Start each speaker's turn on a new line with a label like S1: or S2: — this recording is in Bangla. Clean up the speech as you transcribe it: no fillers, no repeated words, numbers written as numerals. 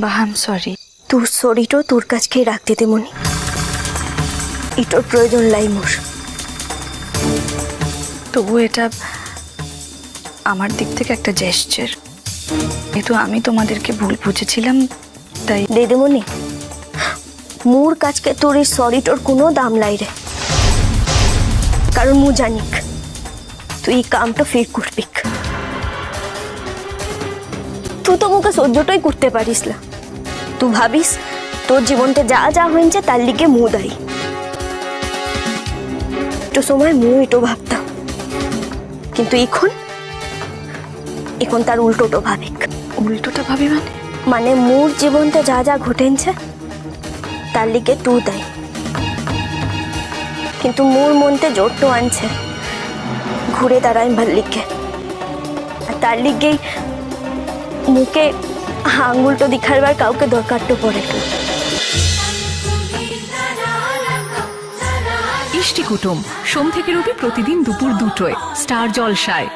S1: বা আই এম সরি।
S2: তোর সরিটো তোর কাছকেই রাখতে দে মনি, এটার প্রয়োজন লাই মোর।
S1: তবু এটা আমার দিক থেকে একটা জেস্চার, যেহেতু আমি তোমাদেরকে ভুল বুঝেছিলাম তাই।
S2: দে মনি, মোর কাছকে তোর এই সরিটোর কোনো দাম লাই রে, কারণ মু জানিক তুই এই কামটা ফের করবি। তুই তো মুখে সহ্যটাই করতে পারিস না। তুই ভাবিস তোর জীবনতে যা যা হয়েছে তার লিগে মু দায়ী। একটু সময় মু এটো ভাবতাম, কিন্তু এখন এখন তার উল্টোটো ভাবিক।
S1: উল্টোটা ভাবি মানে?
S2: মানে মোর জীবনতে যা যা ঘটেছে তার লিগে তুই দায়ী, কিন্তু মোর মনতে জোরটো আনছে ঘুরে দাঁড়াই ভাল লিগে, আর তার লিগেই মুখে আঙুলটো দেখাবার কাউকে দরকারটো পড়ে।
S3: ইষ্টি কুটুম সোম থেকে রবি প্রতিদিন দুপুর 2টায় স্টার জলসায়।